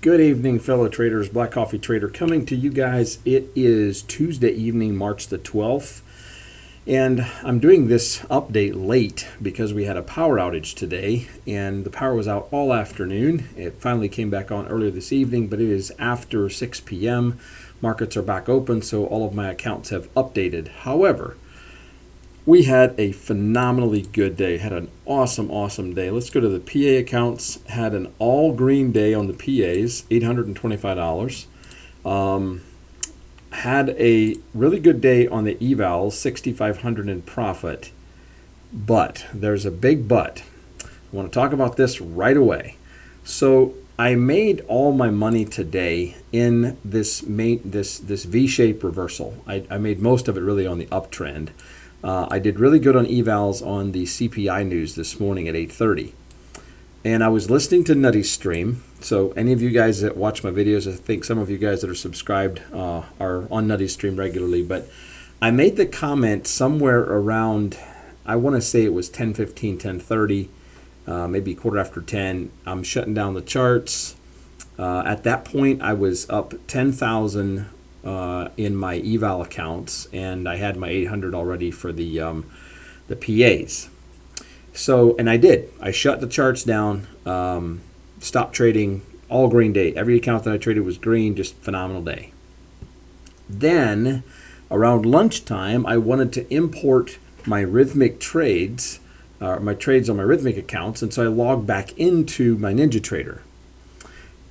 Good evening, fellow traders. Black Coffee Trader coming to you guys. It is Tuesday evening, March the 12th, and I'm doing this update late because we had a power outage today, and the power was out all afternoon. It finally came back on earlier this evening, but it is after 6 p.m. Markets are back open, so all of my accounts have updated. However, we had a phenomenally good day. Had an awesome day. Let's go to the PA accounts. Had an all green day on the PAs, $825. Had a really good day on the evals, $6,500 in profit. But there's a big but. I want to talk about this right away. So I made all my money today in this V-shaped reversal. I made most of it really on the uptrend. I did really good on evals on the CPI news this morning at 8:30. And I was listening to Nutty's stream. So any of you guys that watch my videos, I think some of you guys that are subscribed are on Nutty's stream regularly. But I made the comment somewhere around, I want to say it was 10:15, 10:30, maybe quarter after 10. I'm shutting down the charts. At that point, I was up 10,000 in my eval accounts, and I had my 800 already for the PAs. So, and I did. I shut the charts down, stopped trading, all green day. Every account that I traded was green, just phenomenal day. Then, around lunchtime, I wanted to import my rhythmic trades, my trades on my rhythmic accounts, and so I logged back into my NinjaTrader.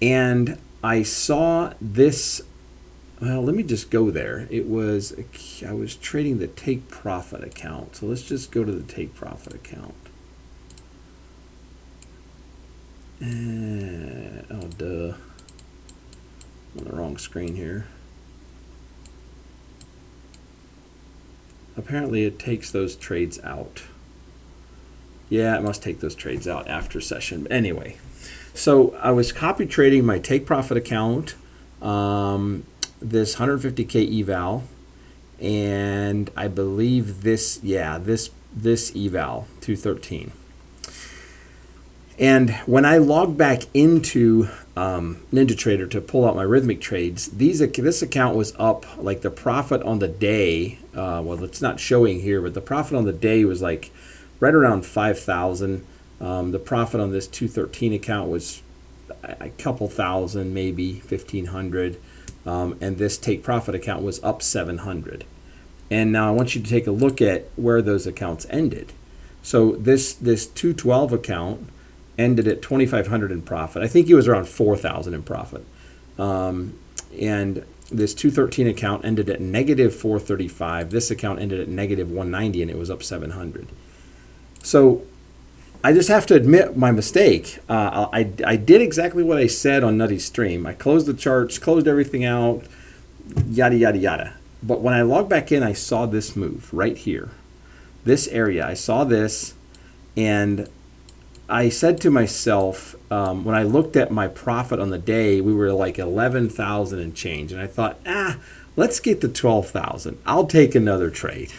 And I saw this. Well, let me just go there. I was trading the take profit account. So let's just go to the take profit account. Oh, duh. I'm on the wrong screen here. Apparently it takes those trades out. Yeah, it must take those trades out after session. Anyway, so I was copy trading my take profit account. This 150K eval, and I believe this eval 213. And when I log back into NinjaTrader to pull out my rhythmic trades, this account was up, like the profit on the day. Well, it's not showing here, but the profit on the day was like right around 5,000. The profit on this 213 account was a couple thousand, maybe 1,500. And this take profit account was up 700. And now I want you to take a look at where those accounts ended. So this 212 account ended at 2,500 in profit. I think it was around 4,000 in profit. And this 213 account ended at negative 435. This account ended at negative 190, and it was up 700. So I just have to admit my mistake. I did exactly what I said on Nutty's stream. I closed the charts, closed everything out, yada, yada, yada. But when I logged back in, I saw this move right here. This area, I saw this, and I said to myself, when I looked at my profit on the day, we were like 11,000 and change. And I thought, let's get to 12,000. I'll take another trade.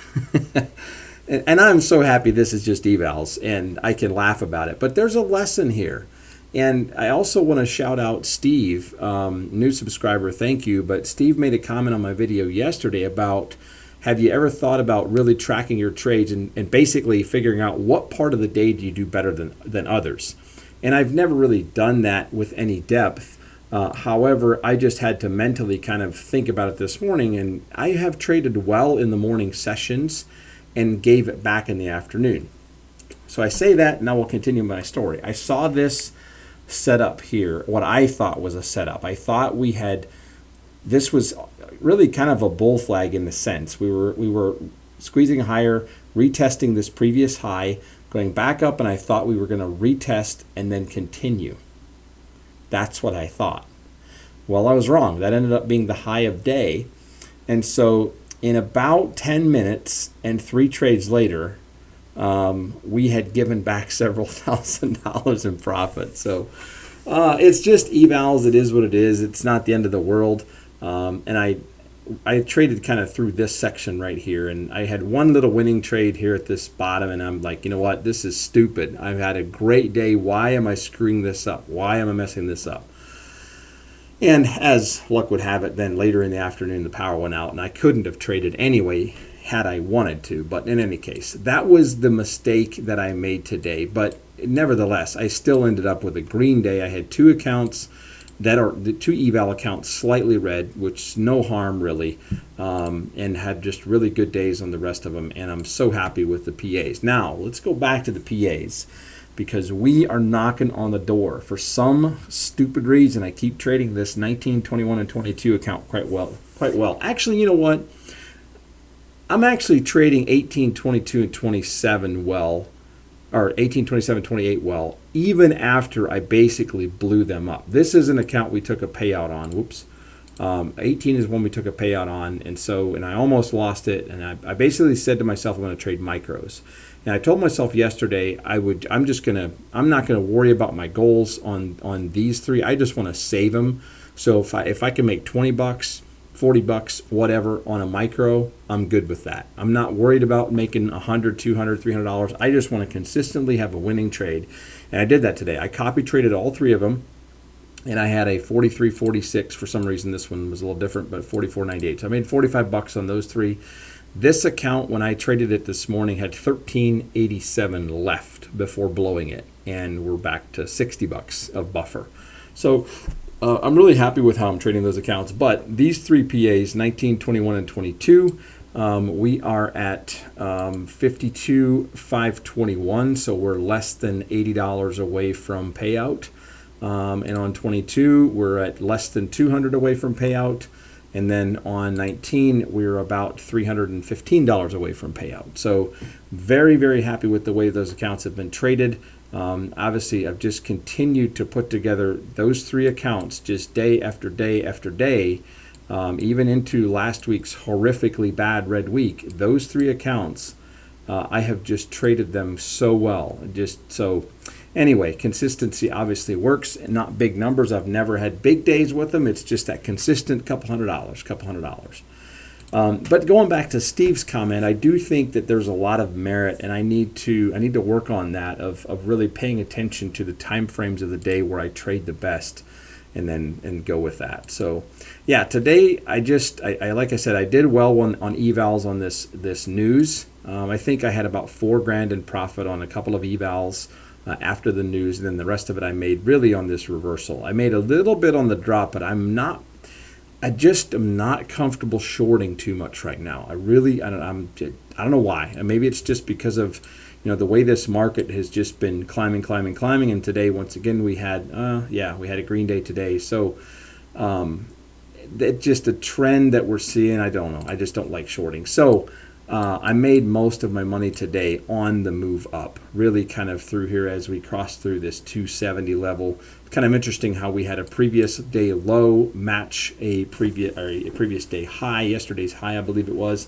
And I'm so happy this is just evals and I can laugh about it. But there's a lesson here. And I also want to shout out Steve, new subscriber, thank you. But Steve made a comment on my video yesterday about, have you ever thought about really tracking your trades and basically figuring out what part of the day do you do better than others? And I've never really done that with any depth. However, I just had to mentally kind of think about it this morning. And I have traded well in the morning sessions and gave it back in the afternoon. So I say that, and now we'll continue my story. I saw this setup here, what I thought was a setup. I thought this was really kind of a bull flag in the sense. We were squeezing higher, retesting this previous high, going back up, and I thought we were going to retest and then continue. That's what I thought. Well, I was wrong. That ended up being the high of day. And so in about 10 minutes and 3 trades later, we had given back several $1,000s in profit. So it's just evals. It is what it is. It's not the end of the world. And I traded kind of through this section right here. And I had one little winning trade here at this bottom. And I'm like, you know what? This is stupid. I've had a great day. Why am I screwing this up? Why am I messing this up? And as luck would have it, then later in the afternoon, the power went out, and I couldn't have traded anyway had I wanted to. But in any case, that was the mistake that I made today. But nevertheless, I still ended up with a green day. I had two accounts that are the two eval accounts slightly red, which no harm really, and had just really good days on the rest of them. And I'm so happy with the PAs. Now, let's go back to the PAs, because we are knocking on the door. For some stupid reason, I keep trading this 19, 21, and 22 account quite well. Actually, you know what? I'm actually trading 18, 22, and 27 well, or 18, 27, 28 well, even after I basically blew them up. This is an account we took a payout on. Whoops. 18 is one we took a payout on, and I almost lost it. And I basically said to myself, I'm going to trade micros. And I told myself yesterday I'm not gonna worry about my goals on these three. I just want to save them. So if I can make $20, $40, whatever on a micro, I'm good with that. I'm not worried about making $100, $200, $300. I just want to consistently have a winning trade. And I did that today. I copy traded all three of them. And I had a 43.46 for some reason. This one was a little different, but 44.98. So I made $45 on those three. This account, when I traded it this morning, had 13.87 left before blowing it, and we're back to $60 of buffer. So I'm really happy with how I'm trading those accounts. But these three PAs, 19, 21, and 22, we are at 52,521, so we're less than $80 away from payout. And on 22, we're at less than 200 away from payout. And then on 19, we're about $315 away from payout. So very, very happy with the way those accounts have been traded. Obviously, I've just continued to put together those three accounts just day after day after day, even into last week's horrifically bad red week. Those three accounts, I have just traded them so well. Anyway, consistency obviously works, and not big numbers. I've never had big days with them. It's just that consistent couple hundred dollars. But going back to Steve's comment, I do think that there's a lot of merit, and I need to work on that of really paying attention to the time frames of the day where I trade the best, and go with that. So yeah, today I like I said, I did well on evals on this news. I think I had about $4,000 in profit on a couple of evals after the news, and then the rest of it I made really on this reversal. I made a little bit on the drop, but I just am not comfortable shorting too much right now. I don't know why. And maybe it's just because of the way this market has just been climbing, and today once again we had a green day today. So it's just a trend that we're seeing. I don't know. I just don't like shorting. So I made most of my money today on the move up, really kind of through here as we crossed through this 270 level. Kind of interesting how we had a previous day low match a previous day high, yesterday's high, I believe it was.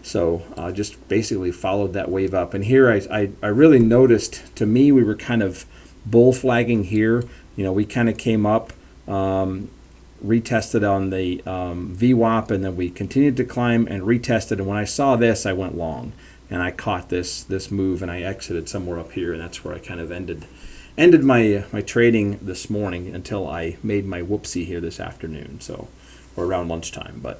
So just basically followed that wave up. And here I really noticed, to me, we were kind of bull flagging here. We kind of came up, retested on the VWAP, and then we continued to climb and retested. And when I saw this, I went long, and I caught this move, and I exited somewhere up here, and that's where I kind of ended my trading this morning until I made my whoopsie here this afternoon, or around lunchtime. But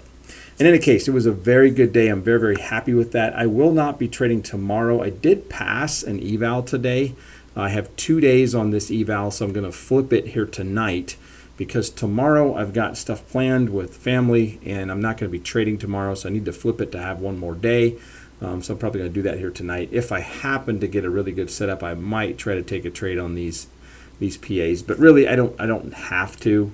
in any case, it was a very good day. I'm very, very happy with that. I will not be trading tomorrow. I did pass an eval today. I have 2 days on this eval, so I'm going to flip it here tonight, because tomorrow I've got stuff planned with family, and I'm not going to be trading tomorrow, so I need to flip it to have one more day. So I'm probably going to do that here tonight. If I happen to get a really good setup, I might try to take a trade on these PAs, but really I don't have to.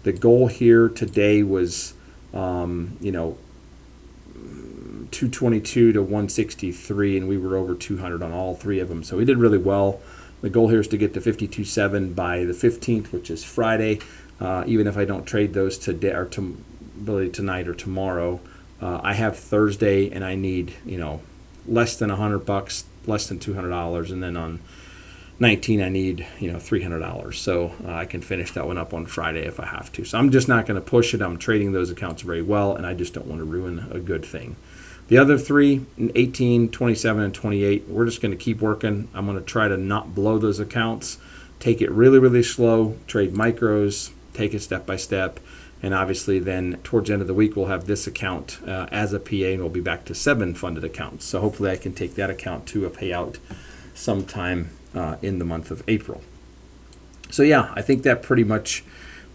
The goal here today was 222 to 163, and we were over 200 on all three of them, so we did really well. The goal here is to get to 52.7 by the 15th, which is Friday. Even if I don't trade those today or really tonight or tomorrow, I have Thursday, and I need less than $100, less than $200, and then on 19 I need $300. So I can finish that one up on Friday if I have to. So I'm just not going to push it. I'm trading those accounts very well, and I just don't want to ruin a good thing. The other three, 18, 27, and 28, we're just going to keep working. I'm going to try to not blow those accounts, take it really, really slow, trade micros, take it step by step. And obviously then towards the end of the week, we'll have this account as a PA, and we'll be back to 7 funded accounts. So hopefully I can take that account to a payout sometime in the month of April. So yeah, I think that pretty much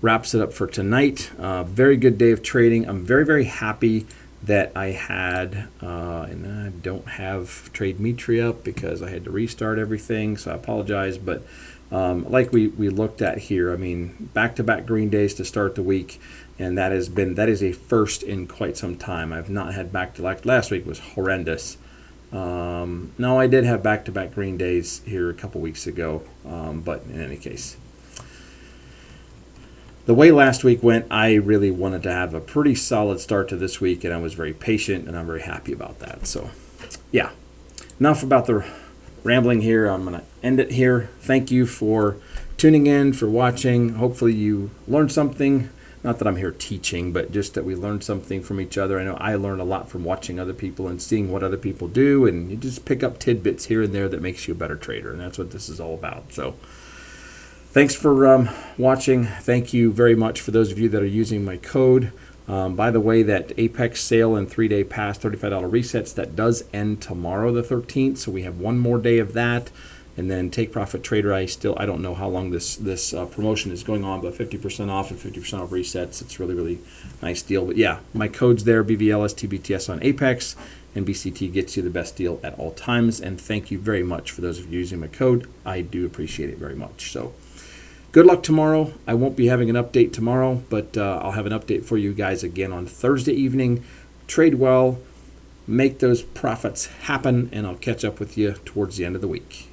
wraps it up for tonight. Very good day of trading. I'm very, very happy that I had, and I don't have Trade Metri up because I had to restart everything, so I apologize. But like we looked at here, I mean, back-to-back green days to start the week, and that is a first in quite some time. I've not had back-to-back. Last week was horrendous. No, I did have back-to-back green days here a couple weeks ago, but in any case, the way last week went, I really wanted to have a pretty solid start to this week, and I was very patient, and I'm very happy about that. So, yeah, enough about the rambling here. I'm going to end it here. Thank you for tuning in, for watching. Hopefully you learned something. Not that I'm here teaching, but just that we learned something from each other. I know I learned a lot from watching other people and seeing what other people do, and you just pick up tidbits here and there that makes you a better trader, and that's what this is all about. So thanks for watching. Thank you very much for those of you that are using my code. By the way, that Apex sale and 3-day pass $35 resets, that does end tomorrow, the 13th. So we have one more day of that. And then Take Profit Trader, I don't know how long this promotion is going on, but 50% off and 50% off resets. It's really, really nice deal. But yeah, my code's there, BVLS, TBTS on Apex, and BCT gets you the best deal at all times. And thank you very much for those of you using my code. I do appreciate it very much. So good luck tomorrow. I won't be having an update tomorrow, but I'll have an update for you guys again on Thursday evening. Trade well, make those profits happen, and I'll catch up with you towards the end of the week.